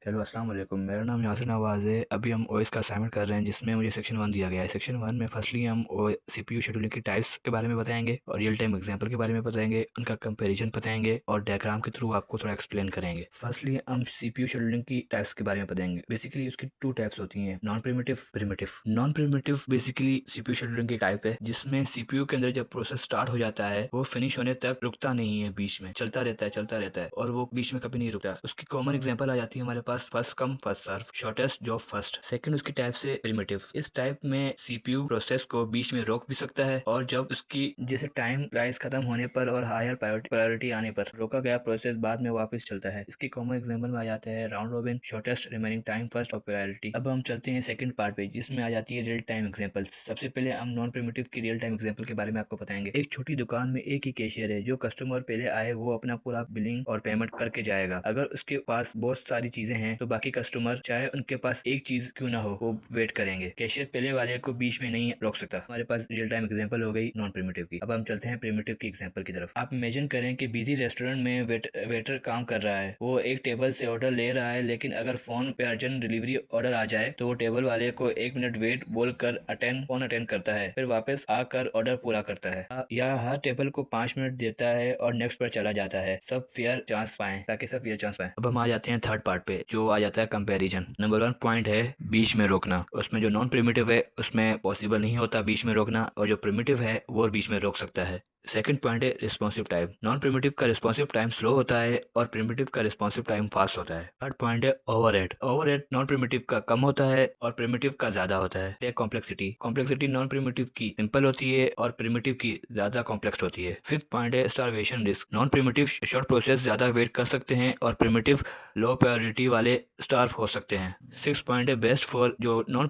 Hello अस्सलाम वालेकुम। मेरा नाम यासिर नवाज़ है। अभी हम ओएस का असाइनमेंट कर रहे हैं जिसमें मुझे सेक्शन 1 दिया गया है। सेक्शन 1 में फर्स्टली हम सीपीयू शेड्यूलिंग की टाइप्स के बारे में बताएंगे और रियल टाइम एग्जांपल के बारे में बताएंगे, उनका कंपैरिजन बताएंगे और डायग्राम के थ्रू आपको थोड़ा एक्सप्लेन करेंगे। फर्स्टली हम सीपीयू शेड्यूलिंग की टाइप्स के बारे में बताएंगे। बेसिकली उसकी 2 टाइप्स होती हैं, non primitive, primitive. Non primitive basically CPU scheduling की टाइप है जिसमें सीपीयू के अंदर जब प्रोसेस स्टार्ट हो जाता है वो फिनिश होने तक रुकता नहीं है, बीच में चलता रहता है और वो बीच में कभी नहीं रुकता। उसकी कॉमन एग्जांपल आ जाती है हमारे पास first come first serve, shortest job first. Second उसकी टाइप से प्रिमिटिव। इस टाइप में सीपीयू प्रोसेस को बीच में रोक भी सकता है और जब उसकी जैसे टाइम प्राइस खत्म होने पर और हायर प्रायोरिटी आने पर रोका गया प्रोसेस बाद में वापस चलता है। इसकी कॉमन एग्जांपल में आ जाते हैं round robin, shortest remaining time first और प्रायोरिटी। अब हम चलते हैं सेकंड पार्ट पे जिसमें आ जाती है रियल टाइम एग्जांपल। सबसे पहले हम नॉन प्रिमिटिव की रियल टाइम एग्जांपल के बारे में आपको बताएंगे। एक छोटी दुकान में एक ही कैशियर है। जो कस्टमर पहले आए वो अपना पूरा बिलिंग और पेमेंट करके जाएगा। अगर उसके पास बहुत सारी चीजें हैं तो बाकी कस्टमर चाहे उनके पास एक चीज क्यों ना हो वो वेट करेंगे। कैशियर पहले वाले को बीच में नहीं रोक सकता। हमारे पास रियल टाइम एग्जांपल हो गई नॉन प्रिमिटिव की। अब हम चलते हैं प्रिमिटिव की एग्जांपल की तरफ। आप इमेजिन करें कि बिजी रेस्टोरेंट में वेटर काम कर रहा है। वो एक टेबल से ऑर्डर ले रहा है, लेकिन अगर फोन पे अर्जेंट डिलीवरी ऑर्डर आ जाए तो वो टेबल वाले को 1 मिनट वेट बोलकर फोन अटेंड करता है, फिर वापस आकर ऑर्डर पूरा करता है या हर टेबल को 5 मिनट देता है और नेक्स्ट पर चला जाता है। सब फेयर चांस पाए ताकि सब फेयर चांस पाए। अब हम आ जाते हैं थर्ड पार्ट पे जो आ जाता है कंपैरिजन। नंबर 1 पॉइंट है बीच में रोकना। उसमें जो नॉन प्रिमिटिव है उसमें पॉसिबल नहीं होता बीच में रोकना और जो प्रिमिटिव है वो बीच में रोक सकता है। सेकंड पॉइंट है रिस्पॉन्सिव टाइम। नॉन प्रिमिटिव का रिस्पॉन्सिव टाइम स्लो होता है और प्रिमिटिव का रिस्पॉन्सिव टाइम फास्ट होता है। थर्ड पॉइंट है ओवरहेड। ओवरहेड नॉन प्रिमिटिव का कम होता है और प्रिमिटिव का ज्यादा होता है। कॉम्प्लेक्सिटी। कॉम्प्लेक्सिटी नॉन प्रिमिटिव की सिंपल होती है और प्रिमिटिव की ज्यादा कॉम्प्लेक्स होती है। फिफ्थ पॉइंट है starvation risk. Non primitive short process ज्यादा वेट कर सकते हैं और प्रिमिटिव लो प्रायोरिटी वाले स्टार्व हो सकते हैं। सिक्स पॉइंट है बेस्ट फॉर। जो नॉन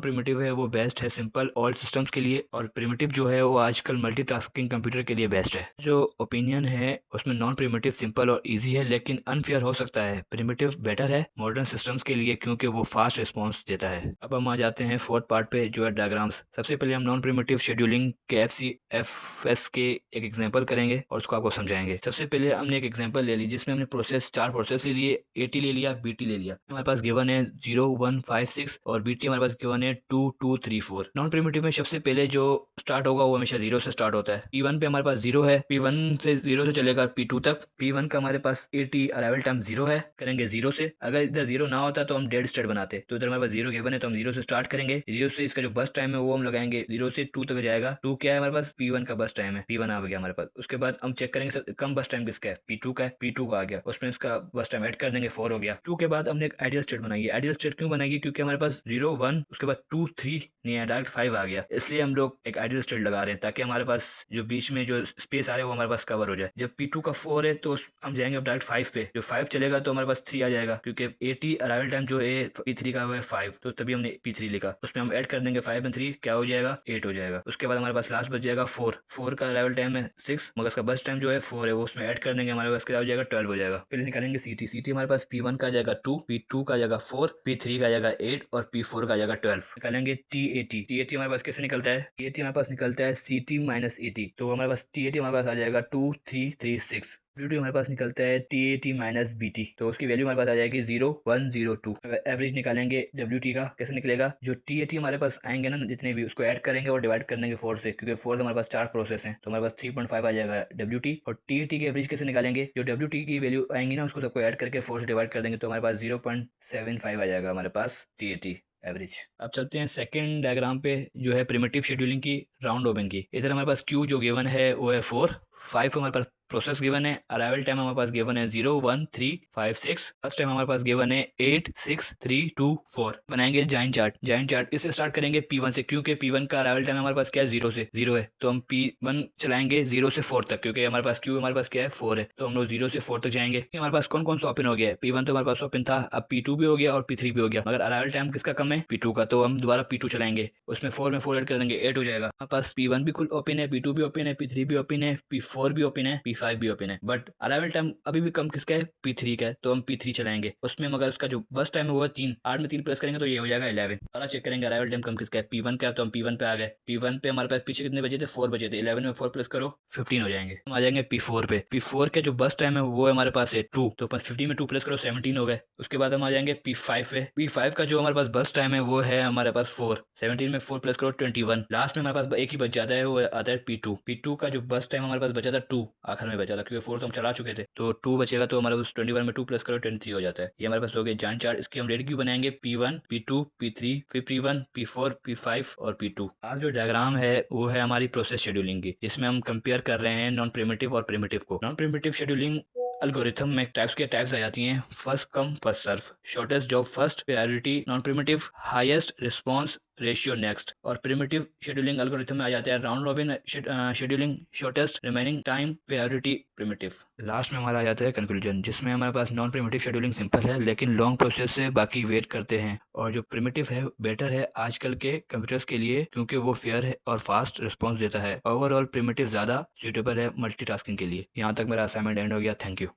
प्रिमिटिव है वो बेस्ट है सिंपल ओल्ड सिस्टम्स के लिए और प्रिमिटिव जो है वो आजकल मल्टीटास्किंग कंप्यूटर के लिए बेस्ट है। जो ओपिनियन है उसमें नॉन प्रिमिटिव सिंपल और इजी है लेकिन अनफेयर हो सकता है। प्रिमिटिव बेटर है मॉडर्न सिस्टम्स के लिए क्योंकि वो फास्ट रिस्पॉन्स देता है। अब हम आ जाते हैं फोर्थ पार्ट पे जो है डायग्राम्स। सबसे पहले हम नॉन प्रिमिटिव शेड्यूलिंग के एफ के एक एग्जांपल करेंगे और उसको आपको समझाएंगे। सबसे पहले हमने एक एग्जांपल ले ली जिसमें हमने चार प्रोसेस ले लिए, एटी ले लिया, बीटी ले लिया। हमारे पास गिवन है 0 1 5 6 और बीटी हमारे पास गिवन है 2 2 3 4। नॉन प्रिमिटिव में सबसे पहले जो स्टार्ट होगा वो हमेशा 0 से स्टार्ट होता है। P1 पे हमारे पास 0 है, P1 से 0 से चलेगा P2 तक। P1 का हमारे पास 80 अराइवल टाइम 0 है, करेंगे 0 से। अगर इधर 0 ना होता तो हम डेड स्टेट बनाते। तो इधर हमारे पास 0 गिवन है तो हम 0 से स्टार्ट करेंगे। 0 से इसका जो बस टाइम है वो हम लगाएंगे 0 से 2 तक जाएगा। 2 क्या है हमारे पास P1 का बस टाइम है, P1 आ गया हमारे पास। उसके बाद हम चेक करेंगे सर कम बस टाइम किसका है, P2 का है, P2 का आ गया, उसमें इसका बस टाइम ऐड कर देंगे 4 हो गया। 2 के बाद हमने एक आइडियल स्टेट बनाई है। आइडियल स्टेट क्यों बनाई है क्योंकि हमारे पास 0 1 उसके बाद 2 3 नहीं है, डायरेक्ट 5 आ गया, इसलिए हम लोग एक आइडियल स्टेट लगा रहे हैं ताकि हमारे पास जो बीच में जो स्पेस आ रहा है वो हमारे पास कवर हो जाए। जब P2 का 4 है तो हम जाएंगे अब डायरेक्ट 5 पे। जो 5 चलेगा तो हमारे पास 3 आ जाएगा क्योंकि 80 अराइवल टाइम जो है P3 का वो है 5, तो तभी हमने P3 लिखा। उसमें हम ऐड कर देंगे 5 एंड 3 क्या हो जाएगा 8 हो जाएगा। उसके बाद हमारे पास लास्ट बच जाएगा 4 का अराइवल टाइम है 6 मगर उसका बस टाइम जो है 4 है, वो उसमें ऐड कर देंगे, हमारे पास क्या हो जाएगा 12 हो जाएगा। फिर निकालेंगे सीटी हमारे पास P1 का आ जाएगा 2, P2 का आ जाएगा 4, P3 का आ जाएगा 8 और P4 का आ जाएगा 12। निकालेंगे टी हमारे पास कैसे निकलता है, टी हमारे पास निकलता है CT माइनस ET, तो हमारे पास टी हमारे पास आ जाएगा 2 3 3 6। W2 हमारे पास निकलता है TAT माइनस BT, तो उसकी वैल्यू हमारे पास आ जाएगी 0 1 0 2। एवरेज निकालेंगे WT का, कैसे निकलेगा, जो TAT हमारे पास आएंगे ना जितने भी उसको ऐड करेंगे और डिवाइड कर देंगे 4 से, क्योंकि 4 से हमारे पास 4 प्रोसेस हैं तो हमारे पास 3.5 आ जाएगा WT। और TAT की एवरेज कैसे निकालेंगे, जो WT की वैल्यू आएंगी ना उसको सबको ऐड करके 4 से डिवाइड कर देंगे तो हमारे पास 0.75 आ जाएगा हमारे पास TAT एवरेज। अब चलते हैं सेकंड डायग्राम पे जो है प्रिमिटिव शेड्यूलिंग की, राउंड रोबिन की। इधर हमारे पास क्यू जो गिवन है वो है 4, 5 हमारे पास प्रोसेस गिवन है, अराइवल टाइम हमारे पास गिवन है 0 1 3 5 6, फर्स्ट टाइम हमारे पास गिवन है 8 6 3 2 4। बनाएंगे जाइन चार्ट इससे स्टार्ट करेंगे P1 से, क्योंकि P1 का अराइवल टाइम हमारे पास क्या है 0 से 0 है, तो हम P1 चलाएंगे 0 से 4 तक, क्योंकि हमारे पास क्यू हमारे पास क्या है 4 है, तो हम लोग 0 से 4 तक जाएंगे। हमारे पास कौन कौन सा ओपन हो गया है, P1 तो हमारे पास ओपन था, अब P2 भी हो गया और P3 भी हो गया, मगर अराइवल टाइम किसका कम है P2 का, तो हम दोबारा P2 चलाएंगे, उसमें 4 में 4 ऐड कर देंगे 8 हो जाएगा। हमारे पास P1 भी खुद ओपन है, P2 भी ओपन है, P3 भी ओपन है, P4 भी ओपन है, P5 भी ओपन है, बट अराइवल टाइम अभी भी कम किसका है, P3 का है, तो हम P3 चलाएंगे। उसमें मगर उसका जो बस टाइम है वो है 3, 8 में 3 प्लस करेंगे तो ये हो जाएगा 11। और चेक करेंगे अराइवल टाइम कम किसका है, P1 का है, तो हम P1 पे आ गए। P1 पे हमारे पास पीछे कितने बजे थे, 4 बजे थे, 11 में 4 प्लस करो 15 हो जाएंगे। हम आ जाएंगे P4 पे। P4 के जो बस टाइम है वो हमारे पास है 2, तो 15 में 2 प्लस करो 17 हो गए। उसके बाद हम आ जाएंगे P5 पे। P5 का जो हमारे पास बस टाइम है वो है हमारे पास 4, 17 में 4 प्लस करो 21। लास्ट में हमारे पास एक ही बच जाता है, वो आता है P2। P2 का जो बस टाइम हमारे पास बचा था 2, आखिर में बचा था क्योंकि 4 तो हम चला चुके थे, तो 2 बचेगा, तो हमारे पास 21 में 2 प्लस करो 23 हो जाता है। ये हमारे पास हो गए जान चार्ट। इसकी हम रेट क्यों बनाएंगे, P1, P2, P3, फिर P1, P4, P5 और P2। आज जो डायग्राम है वो है हमारी प्रोसेस शेड्यूलिंग की, जिसमें हम कंपेयर कर रहे हैं नॉन प्रिमिटिव और प्रिमिटिव को। नॉन प्रिमिटिव शेड्यूलिंग एल्गोरिथम में टाइप्स आ जाती हैं, first come first serve, shortest job first priority non primitive, highest response ratio next. और प्रिमिटिव शेड्यूलिंग एल्गोरिथम में आ जाते हैं round robin scheduling, shortest remaining time priority primitive. Last में हमारा आ जाता है कंक्लूजन, जिसमें हमारे पास नॉन प्रिमिटिव शेड्यूलिंग सिंपल है लेकिन लॉन्ग प्रोसेस से बाकी वेट करते हैं, और जो प्रिमिटिव है बेटर है आजकल के कंप्यूटर्स के लिए क्योंकि वो फेयर है और फास्ट रिस्पॉन्स देता है। ओवरऑल प्रिमिटिव ज़्यादा सूटेबल है मल्टीटास्किंग के लिए। यहाँ तक मेरा असाइनमेंट एंड हो गया। Thank you.